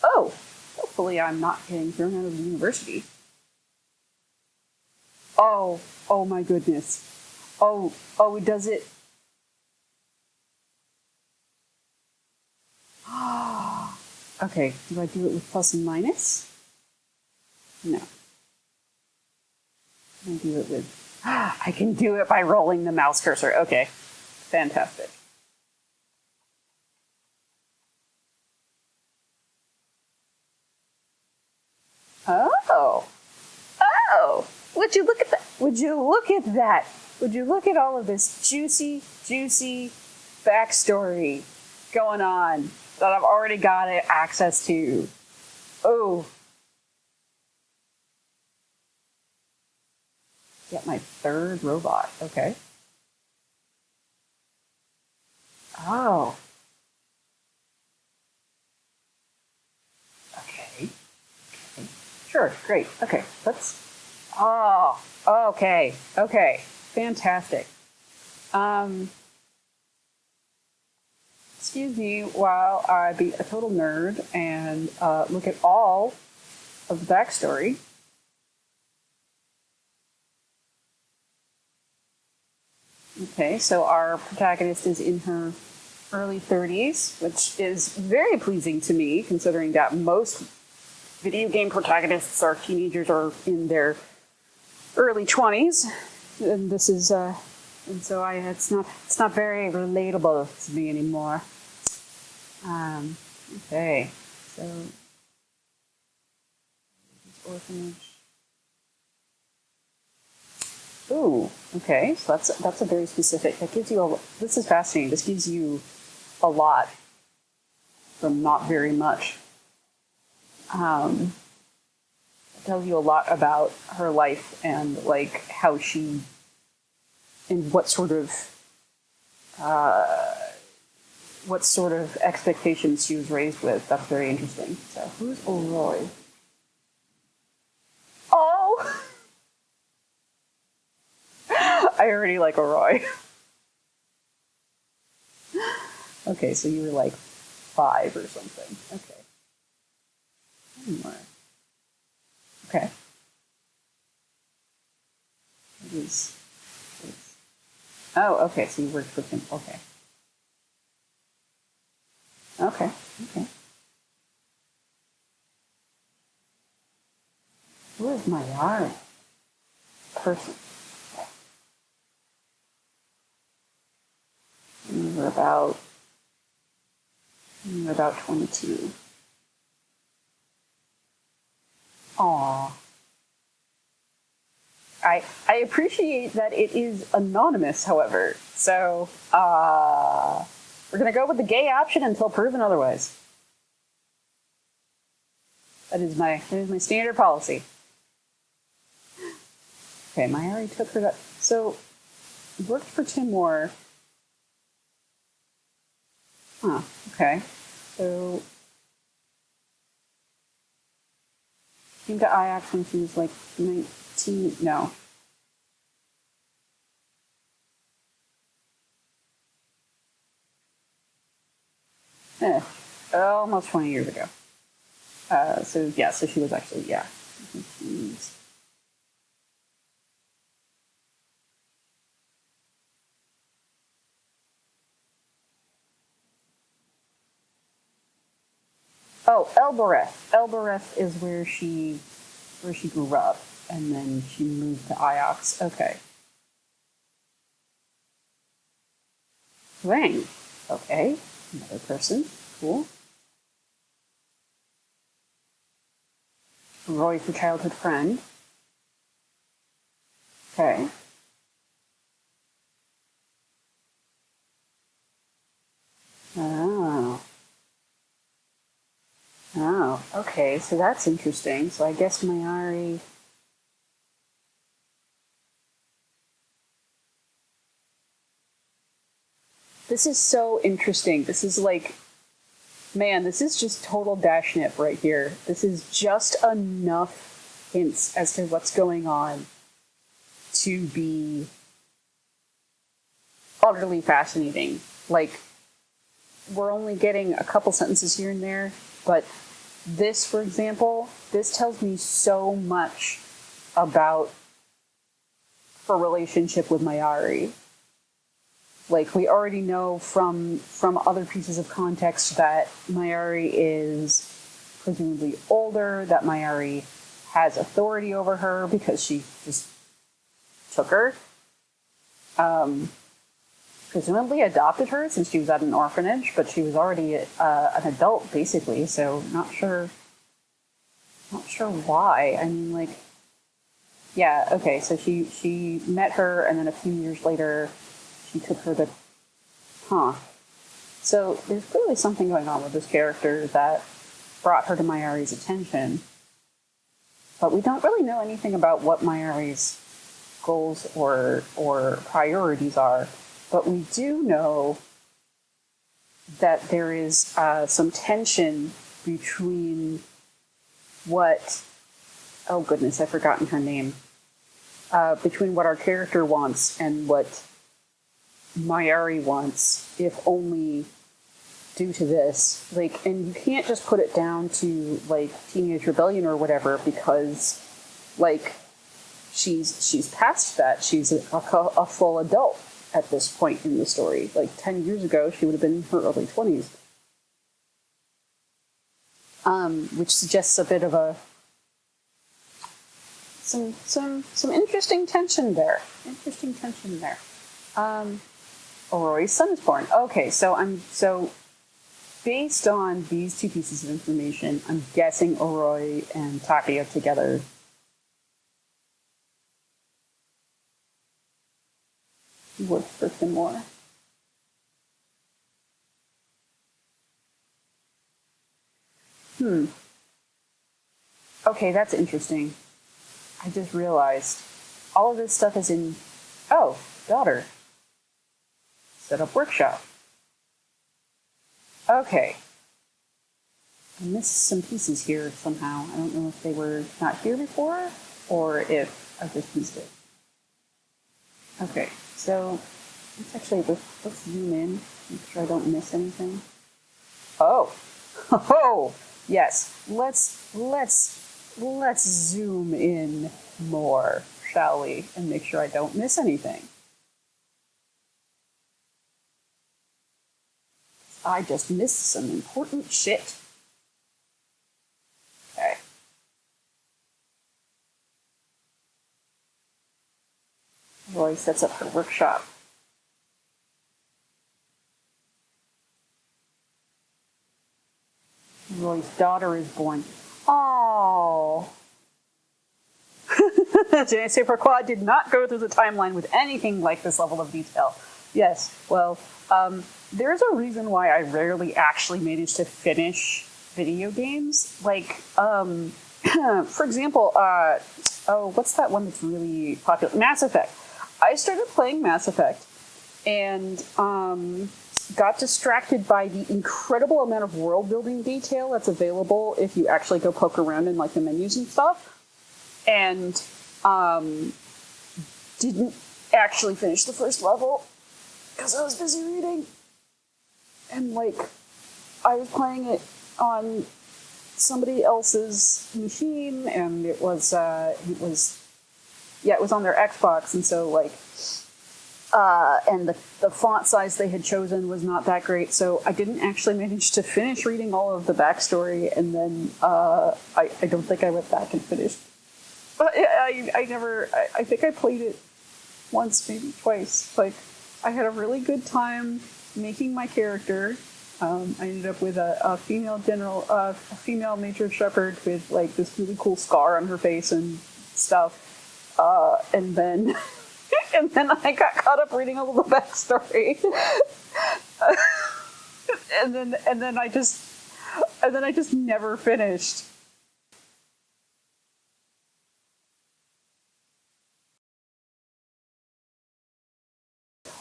Oh, hopefully I'm not getting thrown out of the university. Oh my goodness. Oh, does it? Okay, do I do it with plus and minus? No. I do it with... I can do it by rolling the mouse cursor. Okay, fantastic. Oh, would you look at that? Would you look at that? Would you look at all of this juicy backstory going on that I've already got access to? Oh. Get my third robot. Okay. Oh. Okay. Sure, great. Okay, let's... Oh, okay. Fantastic. Excuse me while I be a total nerd and look at all of the backstory. Okay, so our protagonist is in her early 30s, which is very pleasing to me, considering that most video game protagonists are teenagers or in their early 20s. And this is, and so it's not very relatable to me anymore. Okay, so orphanage. Ooh, okay, so that's a very specific. That gives you this is fascinating. This gives you a lot from not very much. It tells you a lot about her life and like how she and what sort of expectations she was raised with. That's very interesting. So who's Roy? Oh. I already like Roy. Okay, so you were like 5 or something. Okay. Anymore. Okay. It is. Oh, okay, so you worked with him. Okay. Okay. Who is my yard person? You were about 22. Aw. I appreciate that it is anonymous, however. So, we're going to go with the gay option until proven otherwise. That is my standard policy. Okay, Mayari took her that. So, worked for Tim Moore. Huh, okay. So, came to IAX when she was like 19, no. Almost 20 years ago. So she was actually, yeah. Oh, Elbereth. Elbereth is where she grew up, and then she moved to Iox. Okay. Wang. Okay. Another person. Cool. Roy's your childhood friend. Okay. Oh, okay, so that's interesting. So I guess Mayari... This is so interesting. This is like... Man, this is just total dash nip right here. This is just enough hints as to what's going on to be utterly fascinating. Like, we're only getting a couple sentences here and there, but this, for example, this tells me so much about her relationship with Mayari. Like, we already know from other pieces of context that Mayari is presumably older, that Mayari has authority over her because she just took her. Presumably adopted her since she was at an orphanage, but she was already an adult, basically, so not sure why. I mean, like, yeah, okay, so she met her, and then a few years later, she took her to... So there's clearly something going on with this character that brought her to Mayari's attention, but we don't really know anything about what Mayari's goals or priorities are. But we do know that there is some tension between what... Oh, goodness, I've forgotten her name. Between what our character wants and what Mayari wants, if only due to this. Like, and you can't just put it down to, like, teenage rebellion or whatever, because, like, she's past that. She's a full adult at this point in the story. Like, 10 years ago, she would have been in her early 20s. Which suggests a bit of a... Some interesting tension there. Auroy's son is born. Okay, so based on these two pieces of information, I'm guessing Auroy and Takia together work for Timor. Okay, that's interesting. I just realized all of this stuff is in... Oh, daughter. Set up workshop. Okay. I missed some pieces here somehow. I don't know if they were not here before, or if I just missed it. Okay, so let's zoom in, make sure I don't miss anything. Oh, yes. Let's zoom in more, shall we, and make sure I don't miss anything. I just missed some important shit. Okay. Roy sets up her workshop. Roy's daughter is born. Oh. Je ne sais pourquoi did not go through the timeline with anything like this level of detail. Yes, well, there's a reason why I rarely actually manage to finish video games. Like, for example, what's that one that's really popular? Mass Effect. I started playing Mass Effect and got distracted by the incredible amount of world building detail that's available if you actually go poke around in, like, the menus and stuff. And didn't actually finish the first level because I was busy reading. And, like, I was playing it on somebody else's machine, and it was on their Xbox, and so, like, and the font size they had chosen was not that great, so I didn't actually manage to finish reading all of the backstory, and then I don't think I went back and finished. But I think I played it once, maybe twice. Like, I had a really good time making my character. I ended up with a female Major Shepherd with, like, this really cool scar on her face and stuff. And then I got caught up reading all of the backstory. and then I just never finished.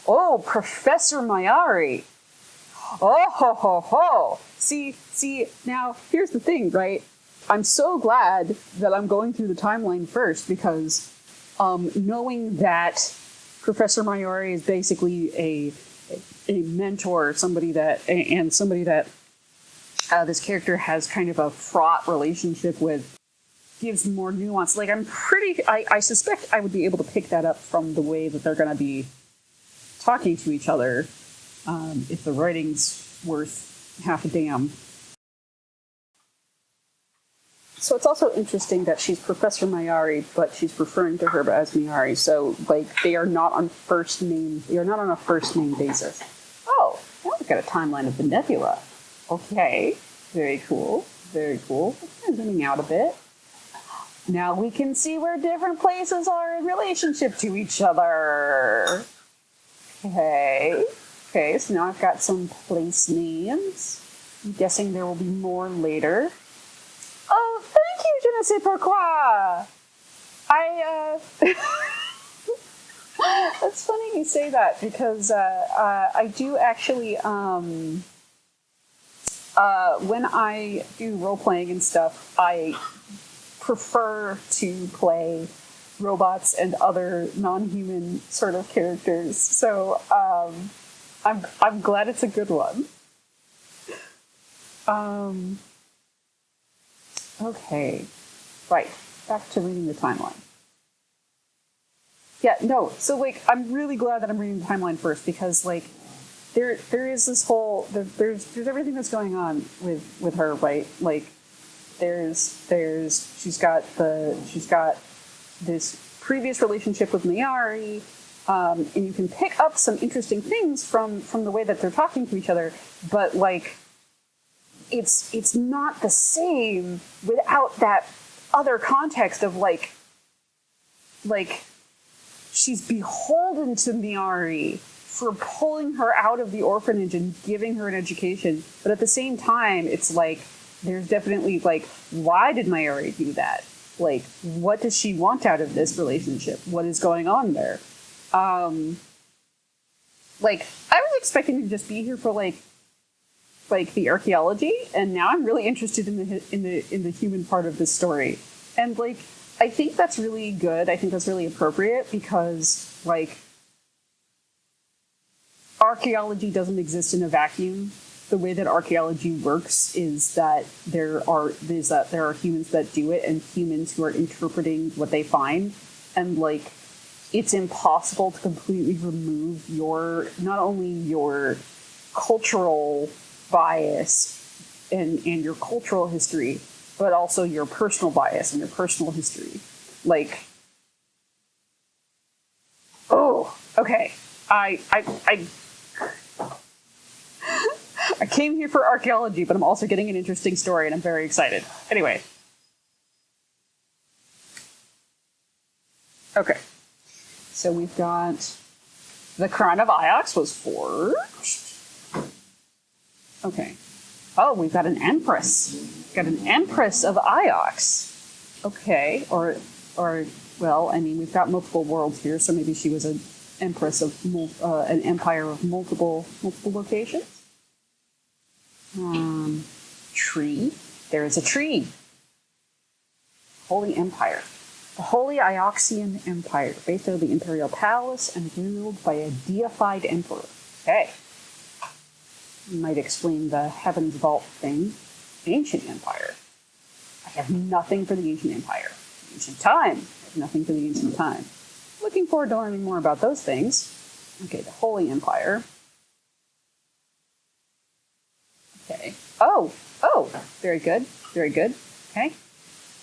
Oh, Professor Mayari. Oh, ho, ho, ho. See, now, here's the thing, right? I'm so glad that I'm going through the timeline first, because knowing that Professor Mayari is basically a mentor, somebody that this character has kind of a fraught relationship with, gives more nuance. Like, I suspect I would be able to pick that up from the way that they're going to be talking to each other, if the writing's worth half a damn. So it's also interesting that she's Professor Mayari, but she's referring to her as Mayari. So, like, they are not on a first name basis. Oh, now we've got a timeline of the nebula. Okay, very cool, very cool. Zooming out a bit. Now we can see where different places are in relationship to each other. Okay, so now I've got some place names. I'm guessing there will be more later. Oh, thank you, je ne sais pourquoi. It's funny you say that, because I do actually, when I do role-playing and stuff, I prefer to play robots and other non-human sort of characters. So I'm glad it's a good one. Okay, right. Back to reading the timeline. Yeah, no. So, like, I'm really glad that I'm reading the timeline first, because, like, there is this whole there's everything that's going on with her, right? Like, she's got this previous relationship with Mayari, and you can pick up some interesting things from the way that they're talking to each other, but, like, it's not the same without that other context of, like she's beholden to Mayari for pulling her out of the orphanage and giving her an education, but at the same time, it's like, there's definitely, like, why did Mayari do that? Like, what does she want out of this relationship? What is going on there? Like, I was expecting to just be here for, like the archaeology, and now I'm really interested in the human part of this story. And, like, I think that's really good. I think that's really appropriate, because, like, archaeology doesn't exist in a vacuum. The way that archaeology works is that there are humans that do it, and humans who are interpreting what they find. And, like, it's impossible to completely remove not only your cultural bias and your cultural history, but also your personal bias and your personal history. Like, oh, okay. I came here for archaeology, but I'm also getting an interesting story, and I'm very excited. Anyway. Okay. So we've got the crown of Iox was forged. Okay. Oh, we've got an empress. We've got an empress of Iox. Okay. Or well, I mean, we've got multiple worlds here, so maybe she was an empress of an empire of multiple locations. Tree. There is a tree. Holy Empire. The Holy Ioxian Empire, based out of the Imperial Palace and ruled by a deified emperor. Okay. Might explain the Heaven's Vault thing. Ancient Empire. I have nothing for the Ancient Empire. Ancient Time. I have nothing for the Ancient Time. Looking forward to learning more about those things. Okay, the Holy Empire. Okay. Oh, very good. Very good. Okay.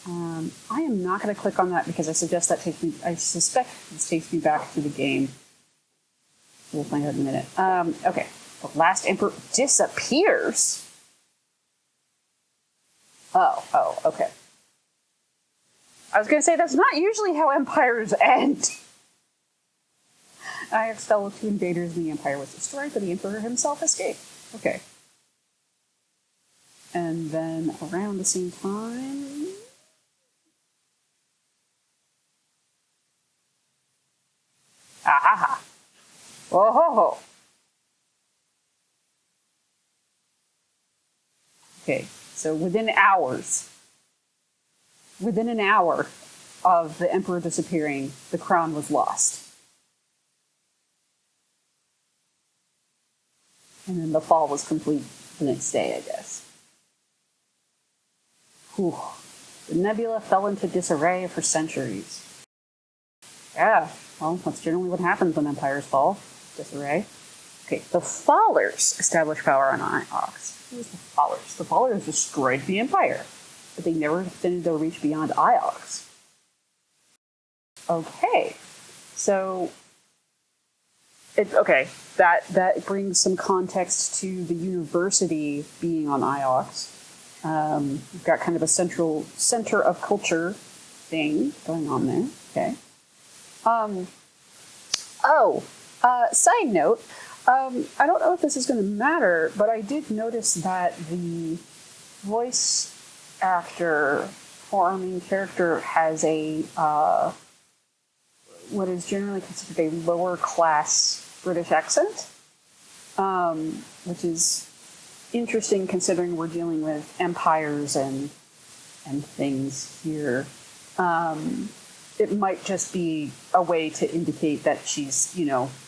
I am not going to click on that, because I suspect this takes me back to the game. We'll find out in a minute. Okay. The last emperor disappears. Oh, okay. I was going to say, that's not usually how empires end. Iox fell with 2 invaders and the empire was destroyed, but the emperor himself escaped. Okay. And then around the same time... Aha! Oh ho ho! Okay, so within an hour of the emperor disappearing, the crown was lost. And then the fall was complete the next day, I guess. Whew. The nebula fell into disarray for centuries. Yeah, well, that's generally what happens when empires fall. Disarray. Okay, the Fallers established power on Iox. Who was the Fallers? The Fallers destroyed the empire, but they never extended their reach beyond Iox. Okay, so that brings some context to the university being on Iox. We've got kind of a center of culture thing going on there. Okay. Side note, I don't know if this is going to matter, but I did notice that the voice actor for our main character has a what is generally considered a lower class British accent, which is interesting considering we're dealing with empires and things here. It might just be a way to indicate that she's,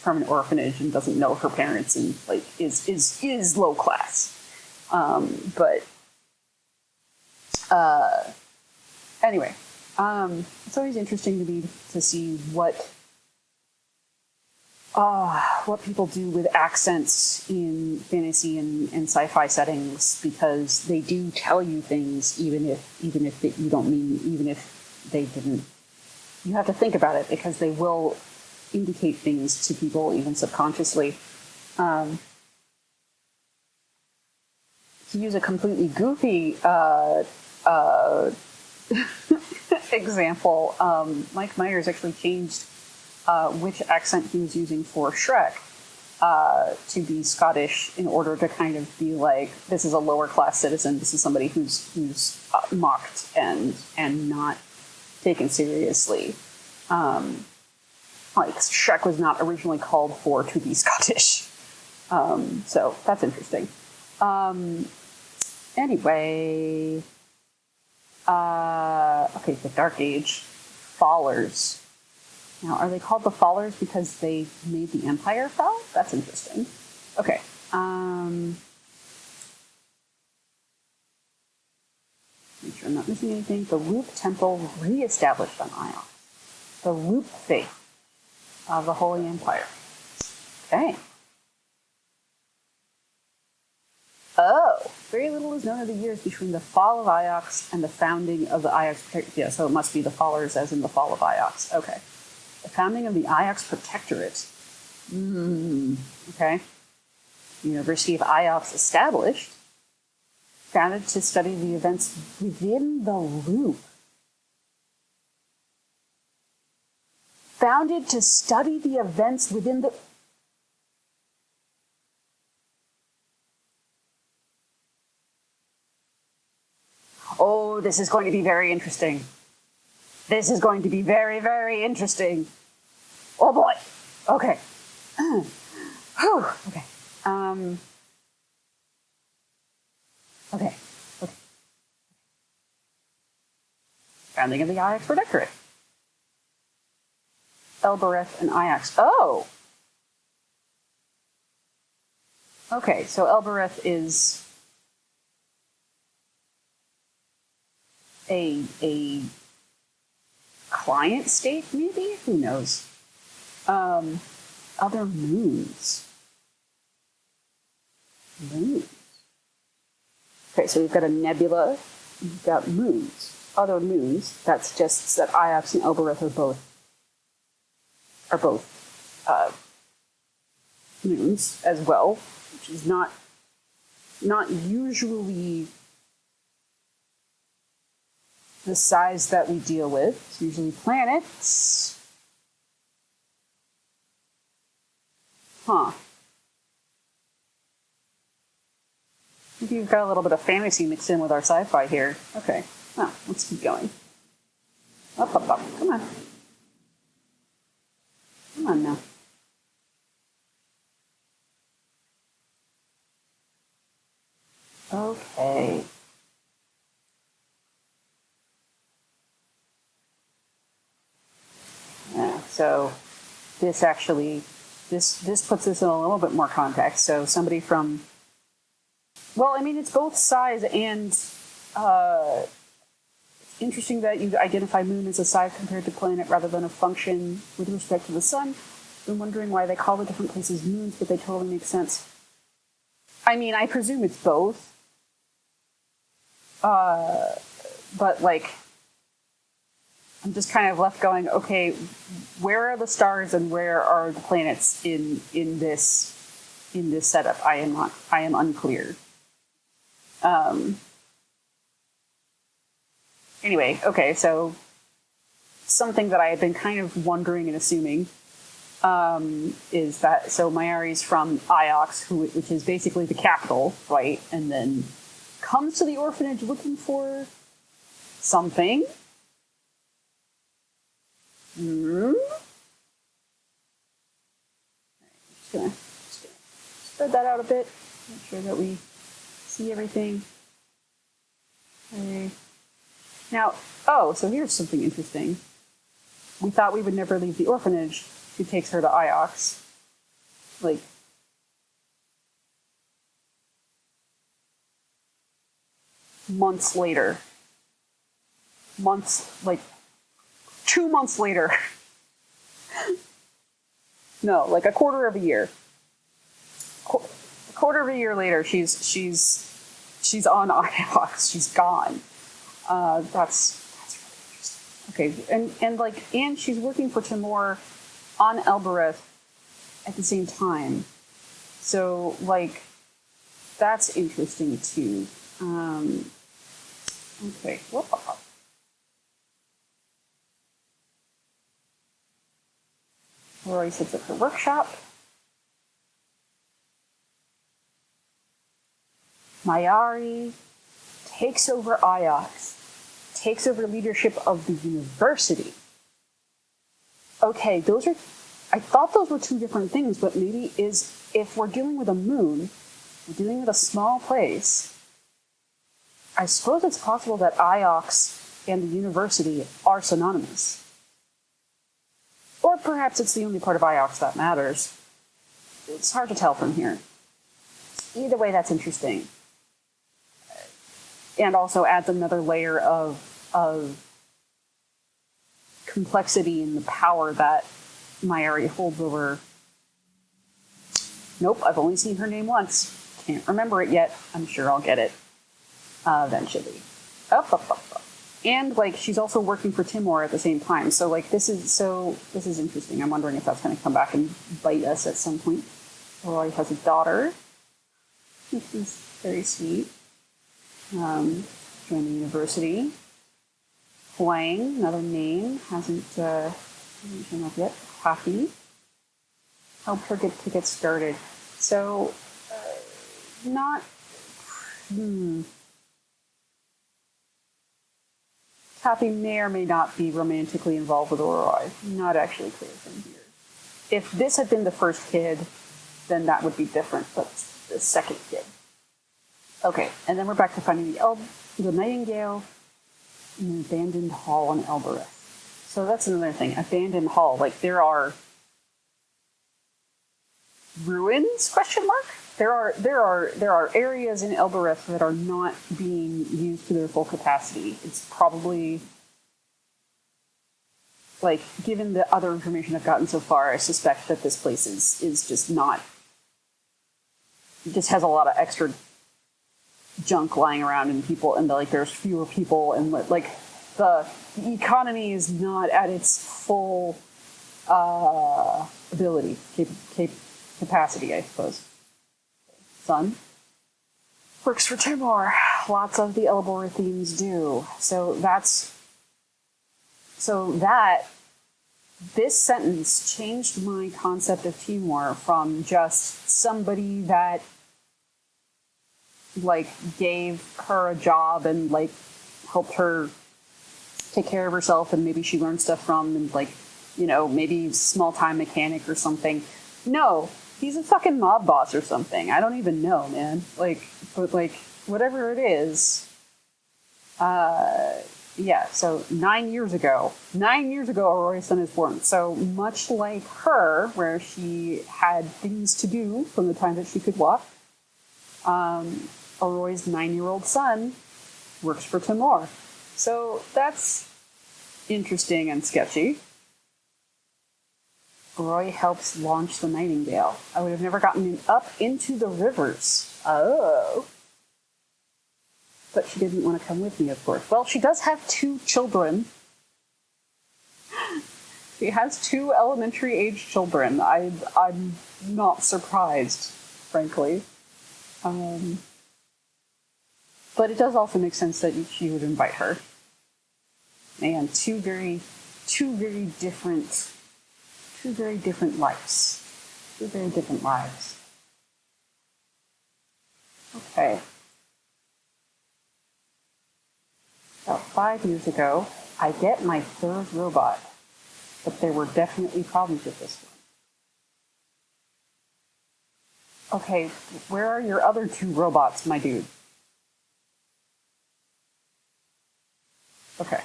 from an orphanage and doesn't know her parents and is low class. Anyway, it's always interesting to me to see what people do with accents in fantasy and sci-fi settings, because they do tell you things even if you don't mean, even if they didn't. You have to think about it because they will indicate things to people even subconsciously. To use a completely goofy example, Mike Myers actually changed which accent he was using for Shrek to be Scottish in order to kind of be like, this is a lower class citizen, this is somebody who's mocked and not taken seriously. Shrek was not originally called for to be Scottish. So that's interesting. Anyway, the Dark Age, Fallers. Now, are they called the Fallers because they made the Empire fall? That's interesting. Okay. Make sure I'm not missing anything. The Loop Temple reestablished on Ion. The Loop Faith of the Holy Empire. Okay. Very little is known of the years between the fall of Iox and the founding of the Iox Protectorate. Yeah, so it must be the Fallers as in the fall of Iox. Okay. The founding of the Iox Protectorate. Okay. The University of Iox established, founded to study the events within the loop. Founded to study the events within the... Oh, this is going to be very interesting. This is going to be very, very interesting. Oh boy. Okay. Okay. Okay. Founding of the Iox Protectorate. Elbereth and Iox. Oh! Okay, so Elbereth is a client state, maybe? Who knows? Other moons. Moons. Okay, so we've got a nebula, we've got moons. Other moons, that's just that Iox and Elbereth are both moons as well, which is not usually the size that we deal with. It's usually planets. Huh. Maybe you've got a little bit of fantasy mixed in with our sci-fi here. Okay. Oh, let's keep going. Up. Come on. Come on now. Okay. Yeah, so this actually, this puts this in a little bit more context. So somebody from, well, I mean, it's both size and Interesting that you identify moon as a side compared to planet rather than a function with respect to the sun. Been wondering why they call the different places moons, but they totally make sense. I mean, I presume it's both. But like, I'm just kind of left going, okay, where are the stars and where are the planets in this setup? I am unclear. Anyway, okay, so something that I had been kind of wondering and assuming is that, so Mayari's from Iox, which is basically the capital, right? And then comes to the orphanage looking for something. Just gonna spread that out a bit, make sure that we see everything. Okay. Now, so here's something interesting. We thought we would never leave the orphanage. She takes her to Iox. Like, months later. Like 2 months later. No, like a quarter of a year. A quarter of a year later, she's on Iox. She's gone. That's really interesting. Okay, and she's working for Timor on Elbereth at the same time. So, like, that's interesting too. Okay. Whoop. Rory sits at her workshop. Mayari takes over Iox, takes over leadership of the university. Okay, I thought those were two different things, but maybe if we're dealing with a moon, we're dealing with a small place, I suppose it's possible that Iox and the university are synonymous. Or perhaps it's the only part of Iox that matters. It's hard to tell from here. Either way, that's interesting. And also adds another layer of complexity in the power that Mayari holds over. Nope, I've only seen her name once. Can't remember it yet. I'm sure I'll get it eventually. Up. And like she's also working for Timor at the same time. So like this is interesting. I'm wondering if that's going to come back and bite us at some point. Roy has a daughter. Which is very sweet. Joined the university. Huang, another name, hasn't shown up yet. Happy. Helped her get started. So, Happy may or may not be romantically involved with Aurora. Not actually clear from here. If this had been the first kid, then that would be different, but the second kid. Okay, and then we're back to finding the Nightingale in an abandoned hall on Elbereth. So that's another thing. Abandoned hall. Like there are ruins? ? There are areas in Elbereth that are not being used to their full capacity. It's probably like given the other information I've gotten so far, I suspect that this place is just not. It just has a lot of extra junk lying around and people, and like there's fewer people, and like the economy is not at its full ability, capacity, I suppose. Son works for Timor. Lots of the Elborethians do. So this sentence changed my concept of Timor from just somebody that like gave her a job and like helped her take care of herself and maybe she learned stuff from, and like, you know, maybe small-time mechanic or something. No, he's a fucking mob boss or something. I don't even know, man. Like, but like, whatever it is, yeah, so 9 years ago, Aurora's son is born. So much like her, where she had things to do from the time that she could walk, Aurora's 9-year-old son works for Timor. So that's interesting and sketchy. Roy helps launch the Nightingale. I would have never gotten him up into the rivers. Oh. But she didn't want to come with me, of course. Well, she does have 2 children. She has 2 elementary-age children. I'm not surprised, frankly. But it does also make sense that she would invite her. And two very different lives. 2 very different lives. Okay. About 5 years ago, I get my 3rd robot, but there were definitely problems with this one. Okay, where are your other 2 robots, my dude? Okay.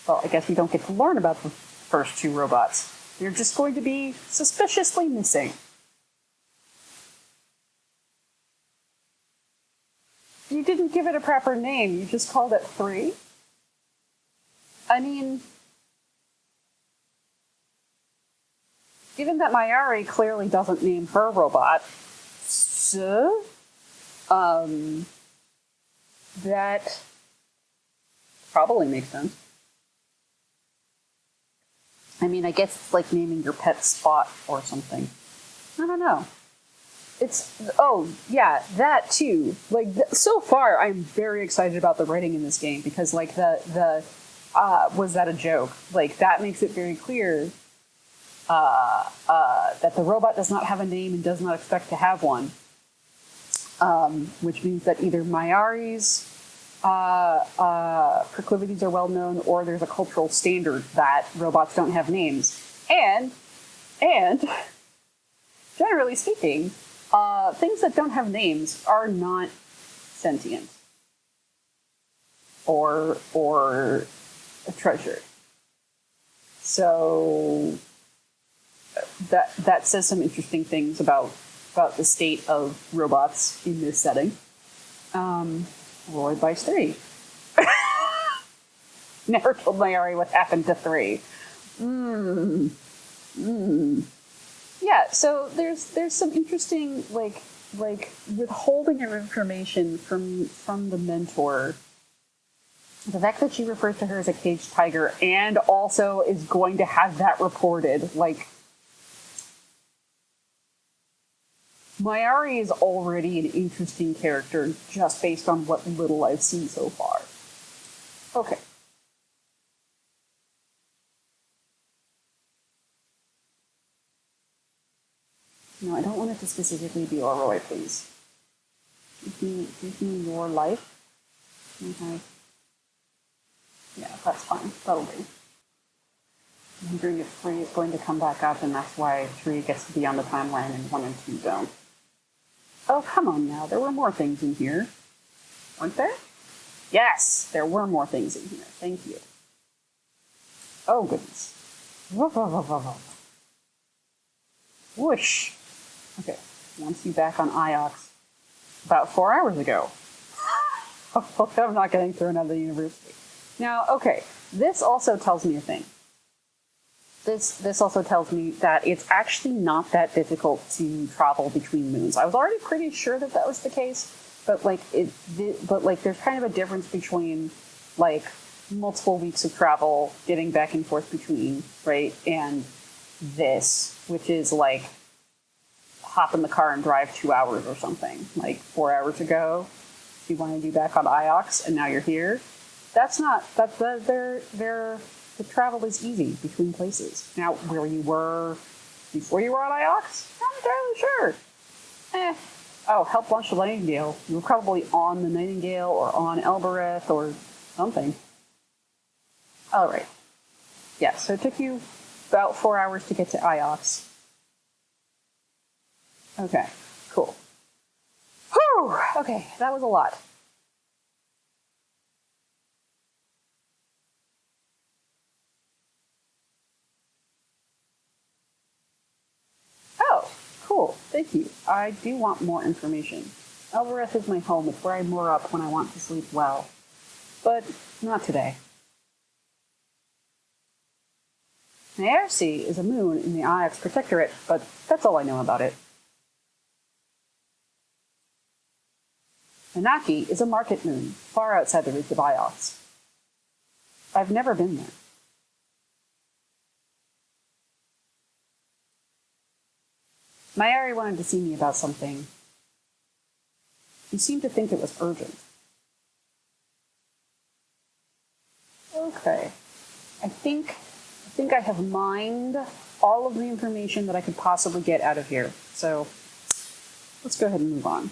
Well, I guess we don't get to learn about the first 2 robots. They're just going to be suspiciously missing. You didn't give it a proper name. You just called it 3? I mean, given that waaaaay clearly doesn't name her robot, so, that probably makes sense. I mean, I guess it's like naming your pet Spot or something. I don't know. That too. Like, so far, I'm very excited about the writing in this game because, like, was that a joke? Like, that makes it very clear that the robot does not have a name and does not expect to have one. Which means that either waaaaay's proclivities are well known, or there's a cultural standard that robots don't have names. And generally speaking, things that don't have names are not sentient or treasured. So that says some interesting things about the state of robots in this setting. Roy buys 3. Never told waaaaay what happened to 3. Yeah, so there's some interesting like withholding of information from the mentor. The fact that she refers to her as a caged tiger and also is going to have that reported, like, waaaaay is already an interesting character just based on what little I've seen so far. Okay. No, I don't want it to specifically be Roy, please. Give me your life. Okay. Yeah, that's fine. That'll do. I'm wondering if 3 is going to come back up, and that's why 3 gets to be on the timeline and 1 and 2 don't. Oh, come on now. There were more things in here. Weren't there? Yes, there were more things in here. Thank you. Oh, goodness. Whoosh. Okay, once you back on IOX about 4 hours ago. I'm not getting thrown out of the university. Now, okay, this also tells me a thing. This also tells me that it's actually not that difficult to travel between moons. I was already pretty sure that was the case, but there's kind of a difference between like multiple weeks of travel, getting back and forth between, right, and this, which is like hop in the car and drive 2 hours or something. Like 4 hours ago, you wanted to be back on IOX, and now you're here. The travel is easy between places. Now, where you were before you were on IOX, not entirely sure. Help launch the Nightingale. You were probably on the Nightingale or on Elbereth or something. All right. Yeah, so it took you about 4 hours to get to IOX. Okay, cool. Whew! Okay, that was a lot. Oh, cool. Thank you. I do want more information. Elbereth is my home. It's where I moor up when I want to sleep well. but not today. Waaaaay is a moon in the IX Protectorate, but that's all I know about it. Nanaki is a market moon, far outside the reach of IOX. I've never been there. Mayari wanted to see me about something. He seemed to think it was urgent. Okay. I think I have mined all of the information that I could possibly get out of here. So let's go ahead and move on.